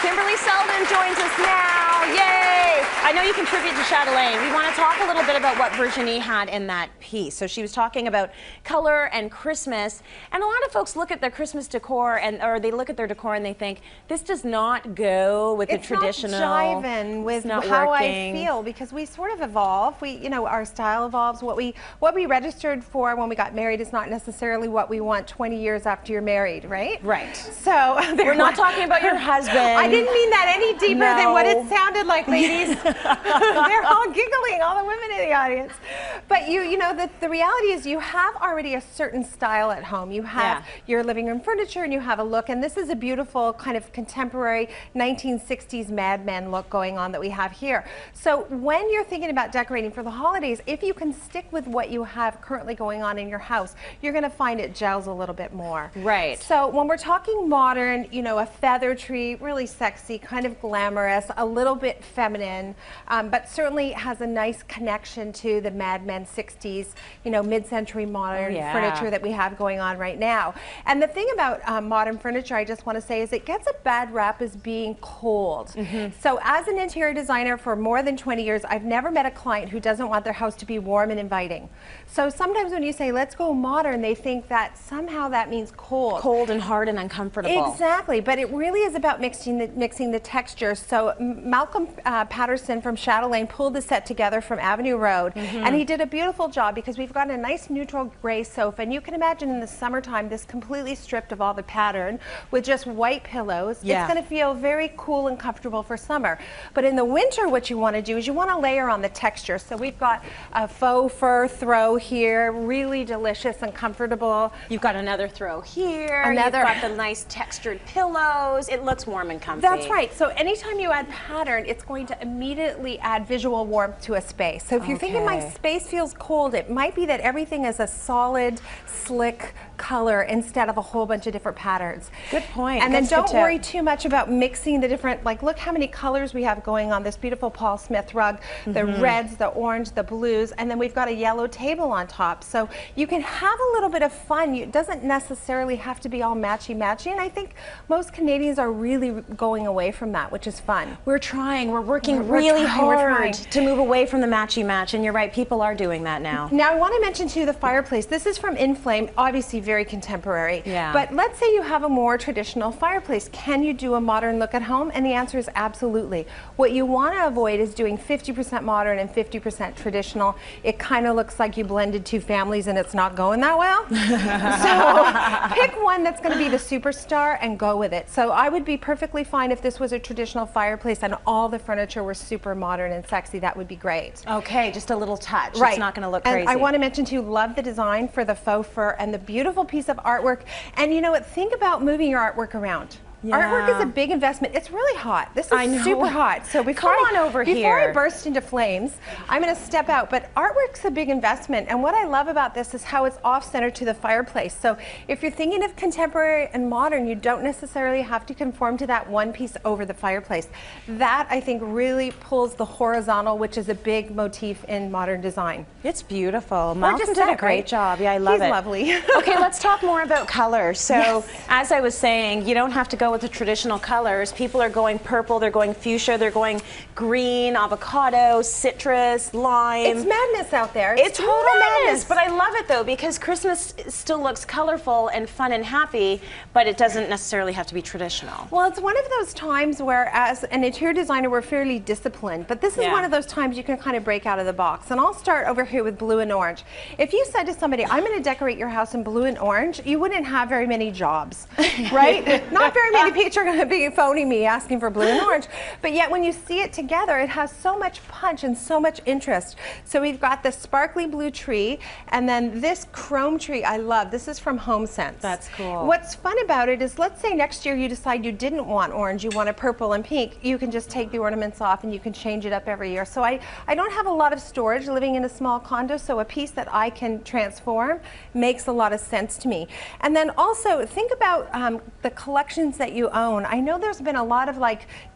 Kimberly Selden joins us now. Yay! I know you contribute to Cityline. We want to talk a little bit about what Virginie had in that piece. So she was talking about color and Christmas, and a lot of folks look at their Christmas decor or they look at their decor and they think this does not go with the traditional. It's not jiving with how I feel, because we sort of evolve. Our style evolves. What we registered for when we got married is not necessarily what we want 20 years after you're married, right? Right. So we're not talking about your husband. I didn't mean that any deeper than what it sounded like, ladies. They're all giggling, all the women in the audience. But the reality is you have already a certain style at home. You have your living room furniture and you have a look, and this is a beautiful kind of contemporary 1960s Mad Men look going on that we have here. So when you're thinking about decorating for the holidays, if you can stick with what you have currently going on in your house, you're going to find it gels a little bit more. Right. So when we're talking modern, a feather tree, really sexy, kind of glamorous, a little bit feminine, but certainly has a nice connection to the Mad Men 60s, mid-century modern furniture that we have going on right now. And the thing about modern furniture, I just want to say, is it gets a bad rap as being cold. So as an interior designer for more than 20 years, I've never met a client who doesn't want their house to be warm and inviting. So sometimes when you say, let's go modern, they think that somehow that means cold. Cold and hard and uncomfortable. Exactly, but it really is about mixing the textures. So Malcolm Patterson from Cityline pulled the set together from Avenue Road, and he did a beautiful job because we've got a nice neutral gray sofa, and you can imagine in the summertime this completely stripped of all the pattern with just white pillows. It's going to feel very cool and comfortable for summer. But in the winter, what you want to do is you want to layer on the texture. So we've got a faux fur throw here, really delicious and comfortable. You've got another throw here. You've got the nice textured pillows. It looks warm and comfy. That's right. So anytime you add pattern, it's going to immediately add visual warmth to a space. So if you're thinking my space feels cold, it might be that everything is a solid, slick color instead of a whole bunch of different patterns. Good point. And then don't worry too much about mixing the different, look how many colors we have going on this beautiful Paul Smith rug, the reds, the orange, the blues, and then we've got a yellow table on top. So you can have a little bit of fun. It doesn't necessarily have to be all matchy-matchy, and I think most Canadians are really going away from that, which is fun. We're trying. We're working really hard to move away from the matchy-match, and you're right, people are doing that now. Now I want to mention too the fireplace. This is from Inflame, obviously very contemporary. Yeah. But let's say you have a more traditional fireplace. Can you do a modern look at home? And the answer is absolutely. What you want to avoid is doing 50% modern and 50% traditional. It kind of looks like you blended two families and it's not going that well. So pick one that's going to be the superstar and go with it. So I would be perfectly fine if this was a traditional fireplace and all the furniture were super modern and sexy. That would be great. Okay, just a little touch. Right. It's not going to look and crazy. I want to mention too, love the design for the faux fur and the beautiful piece of artwork. And you know what? Think about moving your artwork around. Artwork is a big investment. It's really hot. This is super hot. So before I burst into flames, I'm going to step out. But artwork's a big investment. And what I love about this is how it's off-center to the fireplace. So if you're thinking of contemporary and modern, you don't necessarily have to conform to that one piece over the fireplace. That, I think, really pulls the horizontal, which is a big motif in modern design. It's beautiful. Malcolm did a great job. Yeah, I love it. He's lovely. Okay, let's talk more about color. So as I was saying, you don't have to go with the traditional colors. People are going purple, they're going fuchsia, they're going green, avocado, citrus, lime. It's madness out there. It's total madness, but I love it though, because Christmas still looks colorful and fun and happy, but it doesn't necessarily have to be traditional. Well, it's one of those times where as an interior designer we're fairly disciplined, but this is one of those times you can kind of break out of the box. And I'll start over here with blue and orange. If you said to somebody, I'm going to decorate your house in blue and orange, you wouldn't have very many jobs, right? Not very many people are going to be phoning me asking for blue and orange, but yet when you see it together, it has so much punch and so much interest. So we've got the sparkly blue tree, and then this chrome tree I love. This is from HomeSense. That's cool. What's fun about it is, let's say next year you decide you didn't want orange, you wanted purple and pink, you can just take the ornaments off and you can change it up every year. So I don't have a lot of storage living in a small condo, so a piece that I can transform makes a lot of sense to me. And then also think about the collections that you own. I know there's been a lot of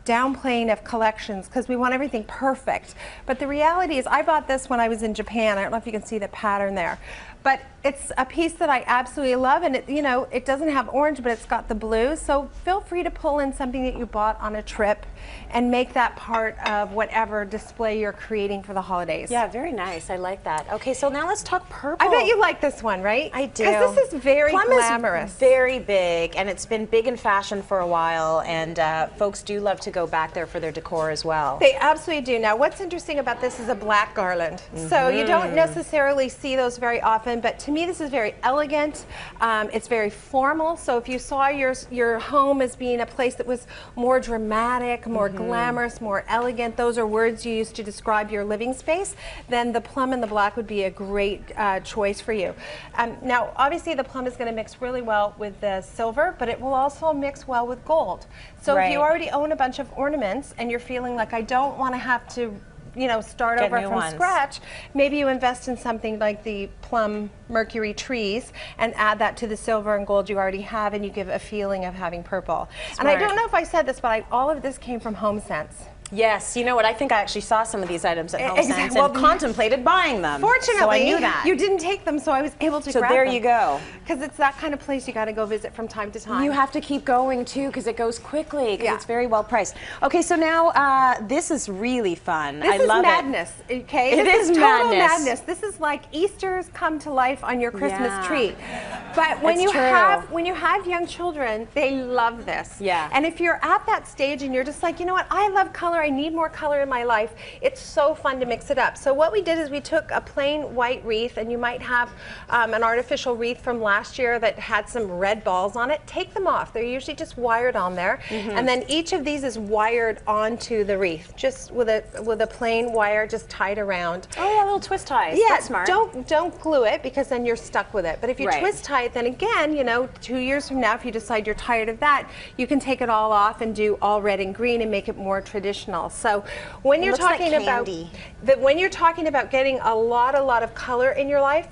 downplaying of collections because we want everything perfect, but the reality is I bought this when I was in Japan. I don't know if you can see the pattern there, but It's a piece that I absolutely love, and it doesn't have orange, but it's got the blue. So feel free to pull in something that you bought on a trip and make that part of whatever display you're creating for the holidays. Yeah, very nice. I like that. Okay, so now let's talk purple. I bet you like this one, right? I do. Because this is very glamorous. Is very big, and it's been big in fashion for a while, and folks do love to go back there for their decor as well. They absolutely do. Now, what's interesting about this is a black garland. So you don't necessarily see those very often, but to me, this is very elegant. It's very formal. So if you saw your home as being a place that was more dramatic, more glamorous, more elegant, those are words you use to describe your living space, then the plum and the black would be a great choice for you. Now, obviously, the plum is going to mix really well with the silver, but it will also mix well with gold. So if you already own a bunch of ornaments and you're feeling like, I don't want to have to start over from scratch, maybe you invest in something like the plum mercury trees and add that to the silver and gold you already have, and you give a feeling of having purple. Smart. And I don't know if I said this, but all of this came from HomeSense. Yes, you know what? I think I actually saw some of these items at HomeSense and contemplated buying them. Fortunately, so I knew that. You didn't take them, so I was able to grab them. So there you go. Because it's that kind of place you got to go visit from time to time. You have to keep going too, because it goes quickly, because it's very well priced. Okay, so now this is really fun. This is madness, okay? This is total madness. This is like Easter's come to life on your Christmas tree. But when you have young children, they love this. Yeah. And if you're at that stage and you're just like, you know what, I love color, I need more color in my life, it's so fun to mix it up. So what we did is we took a plain white wreath, and you might have an artificial wreath from last year that had some red balls on it. Take them off. They're usually just wired on there. And then each of these is wired onto the wreath, just with a plain wire just tied around. Oh yeah, little twist ties. Yeah, that's smart. Don't glue it, because then you're stuck with it. But if you twist tie it, then again, 2 years from now, if you decide you're tired of that, you can take it all off and do all red and green and make it more traditional. So when you're talking about getting a lot of color in your life,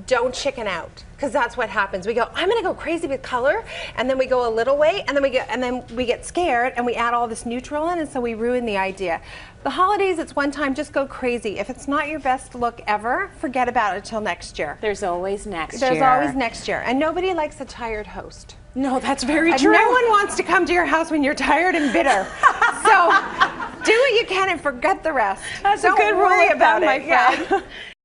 don't chicken out, because that's what happens. We go, I'm going to go crazy with color, and then we go a little way, and then we get scared, and we add all this neutral in, and so we ruin the idea. The holidays, it's one time, just go crazy. If it's not your best look ever, forget about it till next year. There's always next year. There's always next year, and nobody likes a tired host. No, that's very true. No one wants to come to your house when you're tired and bitter. So do what you can and forget the rest. That's a good rule about it, my friend.